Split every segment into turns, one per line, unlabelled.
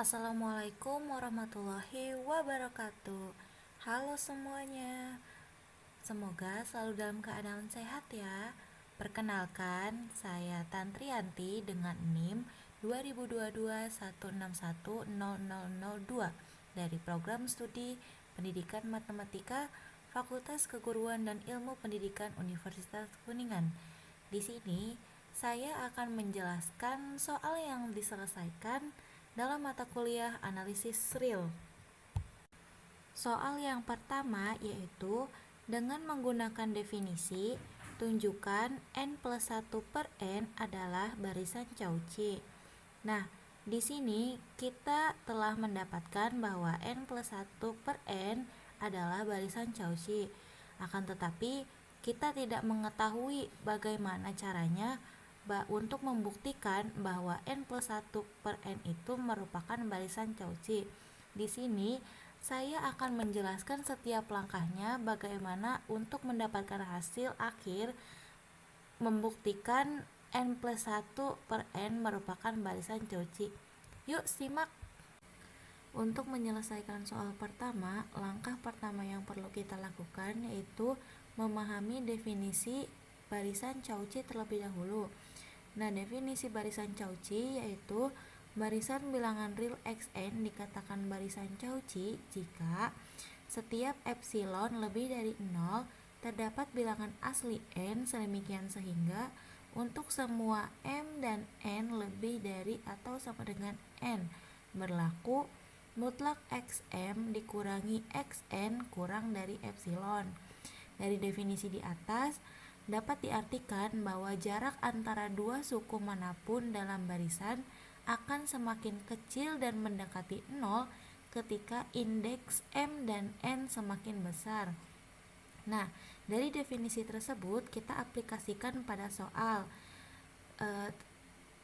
Assalamualaikum warahmatullahi wabarakatuh. Halo semuanya, semoga selalu dalam keadaan sehat ya. Perkenalkan, saya Tantrianti dengan NIM 202216100002 dari Program Studi Pendidikan Matematika Fakultas Keguruan dan Ilmu Pendidikan Universitas Kuningan. Di sini saya akan menjelaskan soal yang diselesaikan dalam mata kuliah analisis real. Soal yang pertama yaitu dengan menggunakan definisi, tunjukkan n plus 1 per n adalah barisan Cauchy. Nah, di sini kita telah mendapatkan bahwa n plus 1 per n adalah barisan Cauchy. Akan tetapi, kita tidak mengetahui bagaimana caranya untuk membuktikan bahwa n plus 1 per n itu merupakan barisan Cauchy. Di sini saya akan menjelaskan setiap langkahnya bagaimana untuk mendapatkan hasil akhir membuktikan n plus 1 per n merupakan barisan Cauchy. Yuk simak. Untuk menyelesaikan soal pertama, langkah pertama yang perlu kita lakukan yaitu memahami definisi barisan Cauchy terlebih dahulu. Nah, definisi barisan Cauchy yaitu barisan bilangan real xn dikatakan barisan Cauchy jika setiap epsilon lebih dari 0 terdapat bilangan asli n sedemikian sehingga untuk semua m dan n lebih dari atau sama dengan n berlaku mutlak xm dikurangi xn kurang dari epsilon. Dari definisi di atas dapat diartikan bahwa jarak antara dua suku manapun dalam barisan akan semakin kecil dan mendekati 0 ketika indeks m dan n semakin besar. Nah, dari definisi tersebut kita aplikasikan pada soal.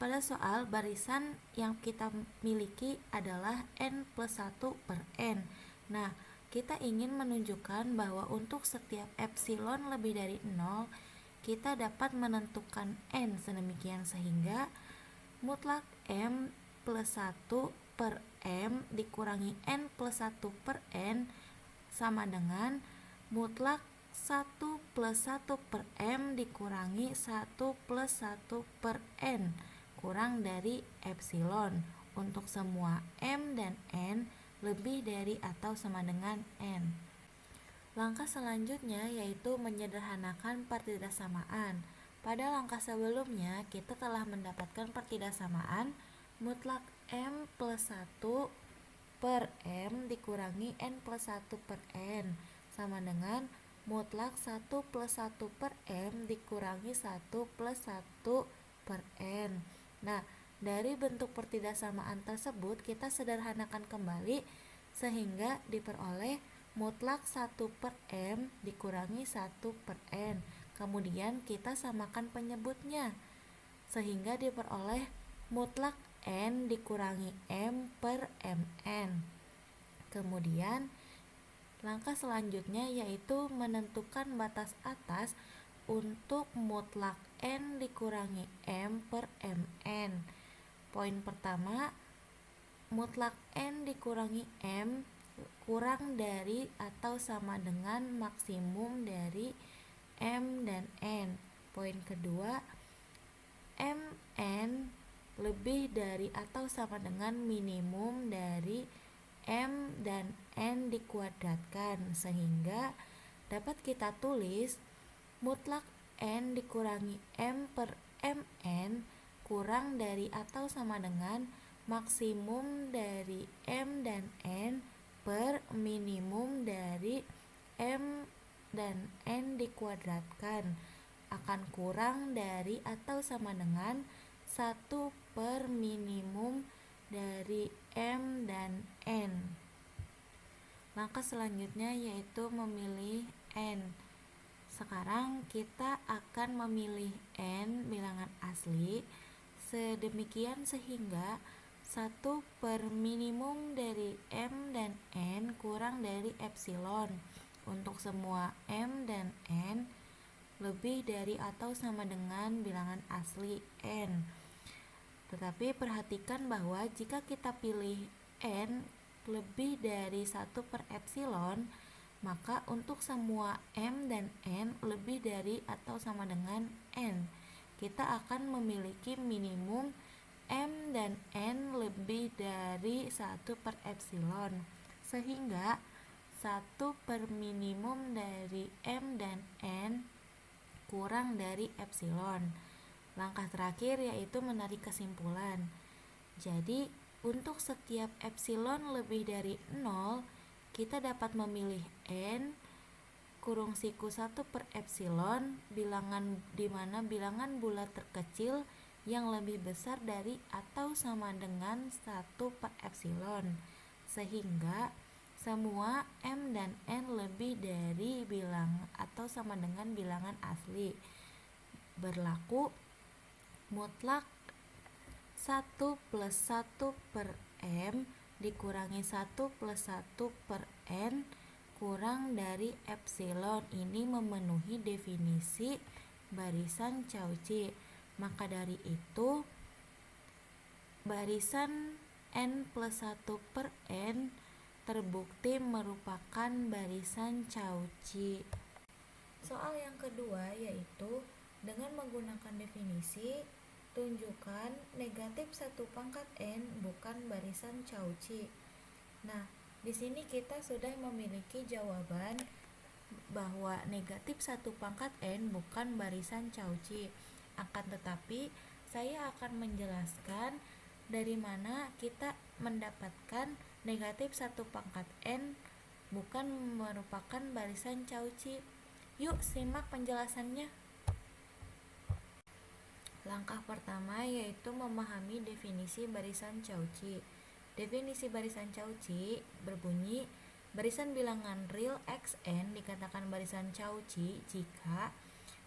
Pada soal barisan yang kita miliki adalah n plus 1 per n. Nah, kita ingin menunjukkan bahwa untuk setiap epsilon lebih dari 0, kita dapat menentukan n sedemikian sehingga mutlak m plus 1 per m dikurangi n plus 1 per n sama dengan mutlak 1 plus 1 per m dikurangi 1 plus 1 per n kurang dari epsilon untuk semua m dan n lebih dari atau sama dengan n. Langkah selanjutnya yaitu menyederhanakan pertidaksamaan. Pada langkah sebelumnya kita telah mendapatkan pertidaksamaan mutlak m plus 1 per m dikurangi n plus 1 per n sama dengan mutlak 1 plus 1 per m dikurangi 1 plus 1 per n. Nah, dari bentuk pertidaksamaan tersebut kita sederhanakan kembali sehingga diperoleh mutlak 1 per m dikurangi 1 per n. Kemudian kita samakan penyebutnya sehingga diperoleh mutlak n dikurangi m per mn. Kemudian langkah selanjutnya yaitu menentukan batas atas untuk mutlak n dikurangi m per mn. Poin pertama, mutlak n dikurangi m kurang dari atau sama dengan maksimum dari m dan n. Poin kedua, mn lebih dari atau sama dengan minimum dari m dan n dikuadratkan sehingga dapat kita tulis mutlak n dikurangi m per mn kurang dari atau sama dengan maksimum dari m dan n per minimum dari m dan n dikuadratkan akan kurang dari atau sama dengan 1 per minimum dari m dan n. Langkah selanjutnya yaitu memilih n. Sekarang kita akan memilih n bilangan asli sedemikian sehingga 1 per minimum dari m dan n kurang dari epsilon untuk semua m dan n lebih dari atau sama dengan bilangan asli n. Tetapi perhatikan bahwa jika kita pilih N lebih dari 1 per epsilon, maka untuk semua M dan N lebih dari atau sama dengan N, kita akan memiliki minimum M dan N lebih dari 1 per epsilon, sehingga 1 per minimum dari M dan N kurang dari epsilon. Langkah terakhir yaitu menarik kesimpulan. Jadi, untuk setiap epsilon lebih dari 0, kita dapat memilih N kurung siku 1 per epsilon bilangan di mana bilangan bulat terkecil yang lebih besar dari atau sama dengan 1 per epsilon, sehingga semua M dan N lebih dari bilang atau sama dengan bilangan asli. Berlaku mutlak 1 plus 1 per M dikurangi 1 plus 1 per N kurang dari epsilon ini memenuhi definisi barisan Cauchy. Maka dari itu barisan N plus 1 per N terbukti merupakan barisan Cauchy. Soal yang kedua yaitu dengan menggunakan definisi tunjukkan negatif 1 pangkat N bukan barisan Cauchy. Nah, di sini kita sudah memiliki jawaban bahwa negatif 1 pangkat N bukan barisan Cauchy. Akan tetapi, saya akan menjelaskan dari mana kita mendapatkan negatif 1 pangkat N bukan merupakan barisan Cauchy. Yuk simak penjelasannya. Langkah pertama yaitu memahami definisi barisan Cauchy. Definisi barisan Cauchy berbunyi, barisan bilangan real Xn dikatakan barisan Cauchy jika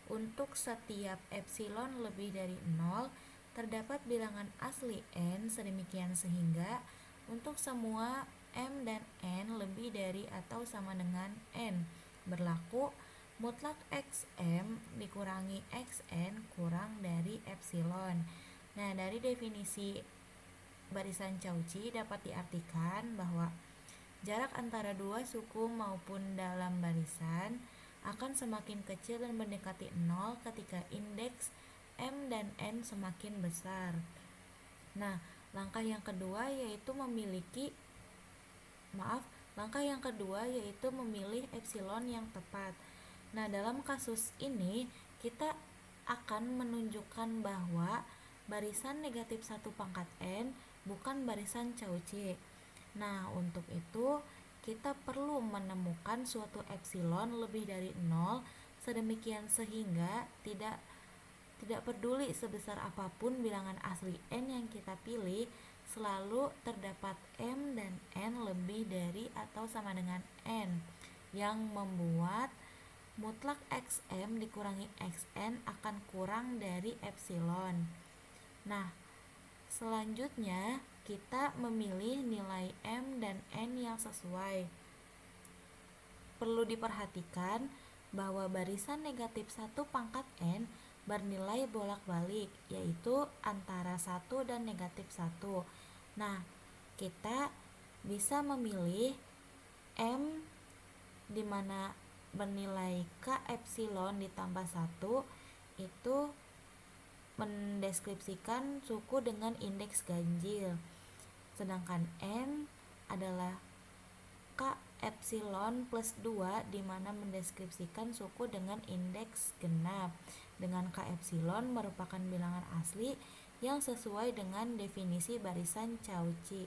untuk setiap epsilon lebih dari 0 terdapat bilangan asli n sedemikian sehingga untuk semua M dan N lebih dari atau sama dengan N berlaku mutlak Xm dikurangi Xn kurang dari epsilon. Nah, dari definisi barisan Cauchy dapat diartikan bahwa jarak antara dua suku maupun dalam barisan akan semakin kecil dan mendekati 0 ketika indeks M dan N semakin besar. Nah, langkah yang kedua yaitu memilih epsilon yang tepat. Nah, dalam kasus ini kita akan menunjukkan bahwa barisan negatif 1 pangkat N bukan barisan Cauchy. Nah, untuk itu kita perlu menemukan suatu epsilon lebih dari 0 sedemikian sehingga tidak peduli sebesar apapun bilangan asli N yang kita pilih, selalu terdapat M dan N lebih dari atau sama dengan N, yang membuat mutlak Xm dikurangi Xn akan kurang dari epsilon. Nah, selanjutnya kita memilih nilai M dan N yang sesuai. Perlu diperhatikan bahwa barisan negatif 1 pangkat N bernilai bolak-balik, yaitu antara 1 dan negatif 1. Nah, kita bisa memilih M di mana bernilai K epsilon ditambah 1 itu mendeskripsikan suku dengan indeks ganjil, sedangkan N adalah K epsilon plus 2 di mana mendeskripsikan suku dengan indeks genap, dengan K epsilon merupakan bilangan asli yang sesuai dengan definisi barisan Cauchy.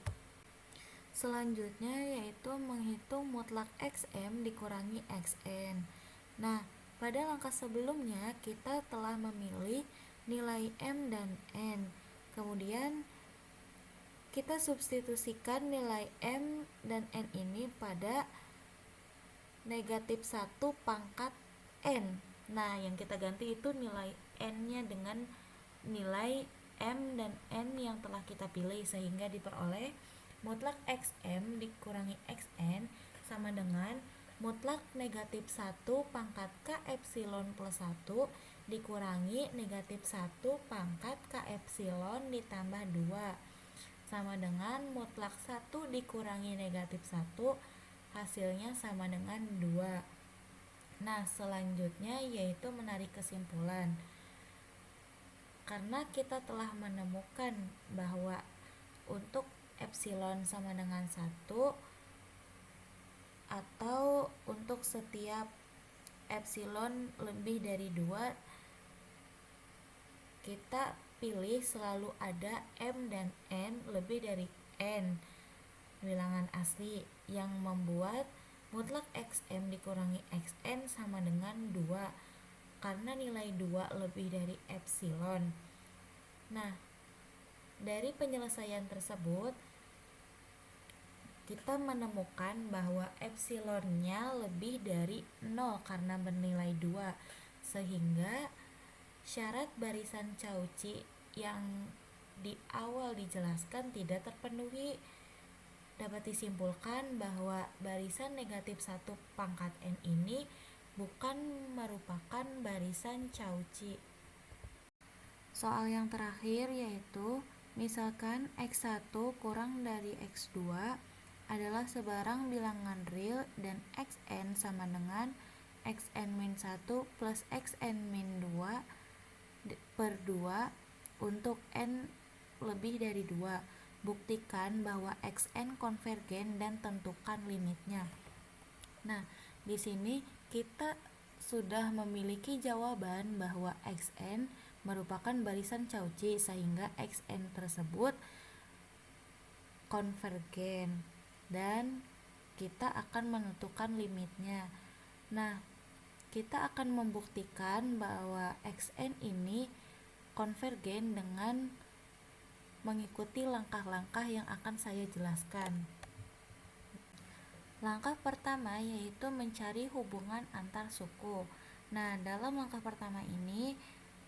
Selanjutnya yaitu menghitung mutlak Xm dikurangi Xn. Nah, pada langkah sebelumnya kita telah memilih nilai M dan N. Kemudian kita substitusikan nilai M dan N ini pada negatif 1 pangkat N. Nah, yang kita ganti itu nilai N-nya dengan nilai M dan N yang telah kita pilih sehingga diperoleh mutlak Xm dikurangi Xn sama dengan mutlak negatif 1 pangkat K epsilon plus 1 dikurangi negatif 1 pangkat K epsilon ditambah 2 sama dengan mutlak 1 dikurangi negatif 1, hasilnya sama dengan 2. Nah, selanjutnya yaitu menarik kesimpulan. Karena kita telah menemukan bahwa untuk epsilon sama dengan 1 atau untuk setiap epsilon lebih dari 2, kita pilih selalu ada M dan N lebih dari N bilangan asli yang membuat mutlak XM dikurangi XN sama dengan 2 karena nilai 2 lebih dari epsilon. Nah, dari penyelesaian tersebut kita menemukan bahwa epsilonnya lebih dari 0 karena bernilai 2, sehingga syarat barisan Cauchy yang di awal dijelaskan tidak terpenuhi. Dapat disimpulkan bahwa barisan negatif 1 pangkat N ini bukan merupakan barisan Cauchy. Soal yang terakhir yaitu misalkan X1 kurang dari X2 adalah sebarang bilangan real dan Xn sama dengan Xn-1 plus Xn-2 per 2 untuk N lebih dari 2. Buktikan bahwa Xn konvergen dan tentukan limitnya. Nah, di sini kita sudah memiliki jawaban bahwa Xn merupakan barisan Cauchy sehingga Xn tersebut konvergen dan kita akan menentukan limitnya. Nah, kita akan membuktikan bahwa Xn ini konvergen dengan mengikuti langkah-langkah yang akan saya jelaskan. Langkah pertama yaitu mencari hubungan antar suku. Nah, dalam langkah pertama ini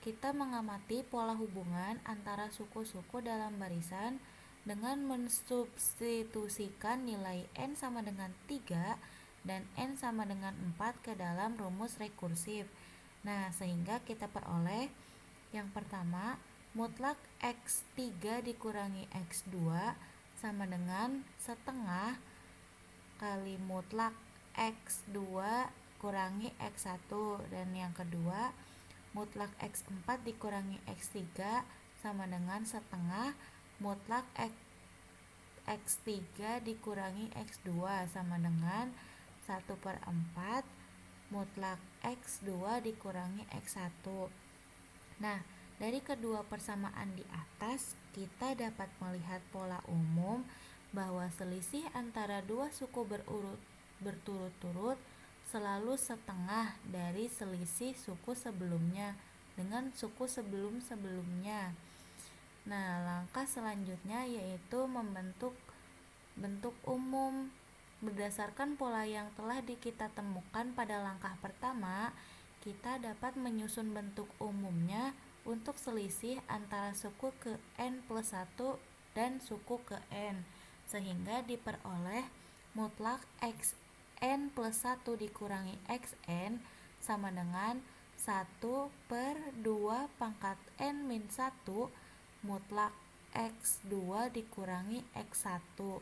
kita mengamati pola hubungan antara suku-suku dalam barisan dengan mensubstitusikan nilai N sama dengan 3 dan N sama dengan 4 ke dalam rumus rekursif. Nah, sehingga kita peroleh yang pertama, mutlak X3 dikurangi X2 sama dengan setengah kali mutlak X2 kurangi X1, dan yang kedua mutlak X4 dikurangi X3 sama dengan setengah mutlak X3 dikurangi X2 sama dengan 1/4 mutlak X2 dikurangi X1. Nah, dari kedua persamaan di atas kita dapat melihat pola umum bahwa selisih antara dua suku berturut-turut selalu setengah dari selisih suku sebelumnya dengan suku sebelum-sebelumnya. Nah, langkah selanjutnya yaitu membentuk bentuk umum. Berdasarkan pola yang telah kita temukan pada langkah pertama, kita dapat menyusun bentuk umumnya untuk selisih antara suku ke N plus 1 dan suku ke N, sehingga diperoleh mutlak Xn plus 1 dikurangi Xn sama dengan 1/2 pangkat N min 1 mutlak X2 dikurangi X1.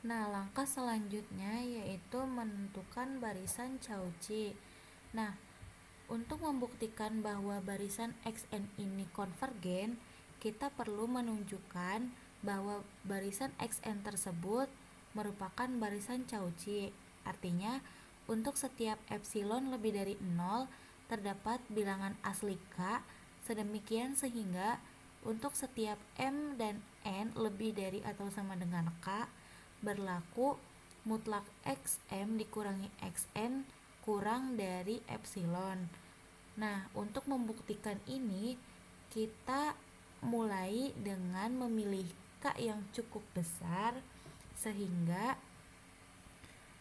Nah, langkah selanjutnya yaitu menentukan barisan Cauchy. Nah, untuk membuktikan bahwa barisan Xn ini konvergen, kita perlu menunjukkan bahwa barisan Xn tersebut merupakan barisan Cauchy. Artinya, untuk setiap epsilon lebih dari 0, terdapat bilangan asli K, sedemikian sehingga untuk setiap M dan N lebih dari atau sama dengan K, berlaku mutlak Xm dikurangi Xn kurang dari epsilon. Nah, untuk membuktikan ini kita mulai dengan memilih K yang cukup besar sehingga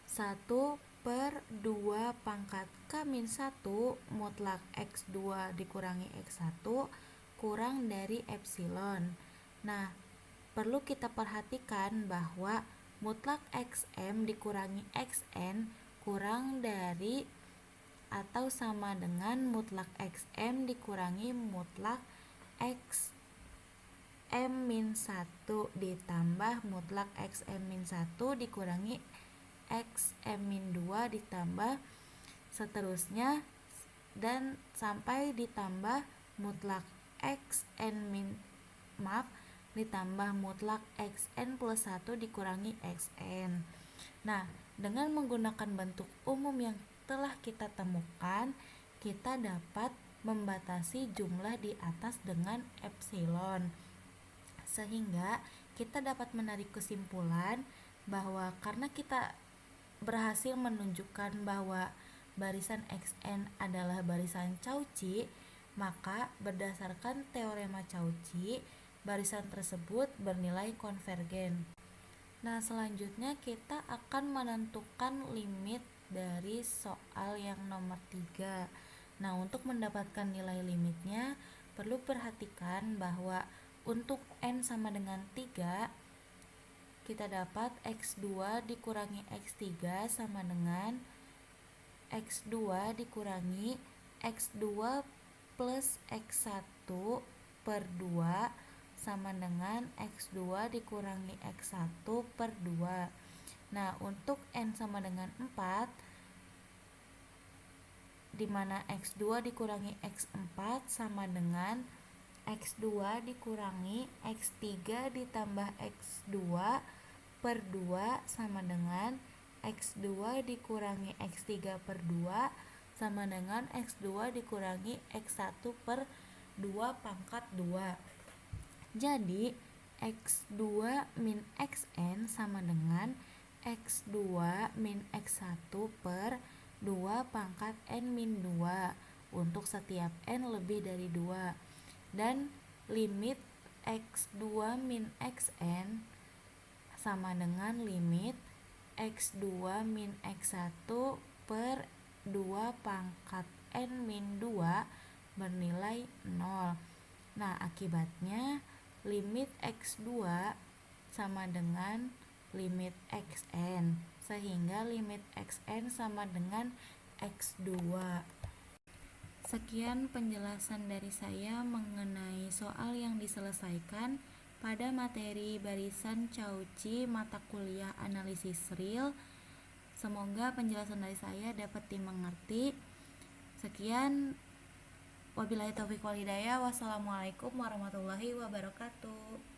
1/2 pangkat K min 1 mutlak X2 dikurangi X1 kurang dari epsilon. Nah, perlu kita perhatikan bahwa mutlak Xm dikurangi Xn kurang dari atau sama dengan mutlak XM dikurangi mutlak XM-1 ditambah mutlak XM-1 dikurangi XM-2 ditambah seterusnya dan sampai ditambah mutlak ditambah mutlak XN plus 1 dikurangi XN. Nah, dengan menggunakan bentuk umum yang telah kita temukan, kita dapat membatasi jumlah di atas dengan epsilon. Sehingga kita dapat menarik kesimpulan bahwa karena kita berhasil menunjukkan bahwa barisan XN adalah barisan Cauchy, maka berdasarkan teorema Cauchy, barisan tersebut bernilai konvergen. Nah, selanjutnya kita akan menentukan limit dari soal yang nomor 3. Nah, untuk mendapatkan nilai limitnya, perlu perhatikan bahwa untuk N sama dengan 3, kita dapat X2 dikurangi X3 sama dengan X2 dikurangi X2 plus X1 per 2 sama dengan X2 dikurangi X1 per 2. Nah, untuk N sama dengan 4, dimana X2 dikurangi X4 sama dengan X2 dikurangi X3 ditambah X2 per 2 sama dengan X2 dikurangi X3 per 2 sama dengan X2 dikurangi X1 per 2 pangkat 2. Jadi X2 min Xn sama dengan X2 min X1 per 2 pangkat N min 2 untuk setiap N lebih dari 2. Dan limit X2 min Xn sama dengan limit X2 min X1 per 2 pangkat N min 2 bernilai 0. Nah, akibatnya limit X2 sama dengan limit Xn, sehingga limit Xn sama dengan X2. Sekian penjelasan dari saya mengenai soal yang diselesaikan pada materi barisan Cauchy mata kuliah analisis real. Semoga penjelasan dari saya dapat dimengerti. Sekian, wabillahi taufiq wal hidayah. Wassalamualaikum warahmatullahi wabarakatuh.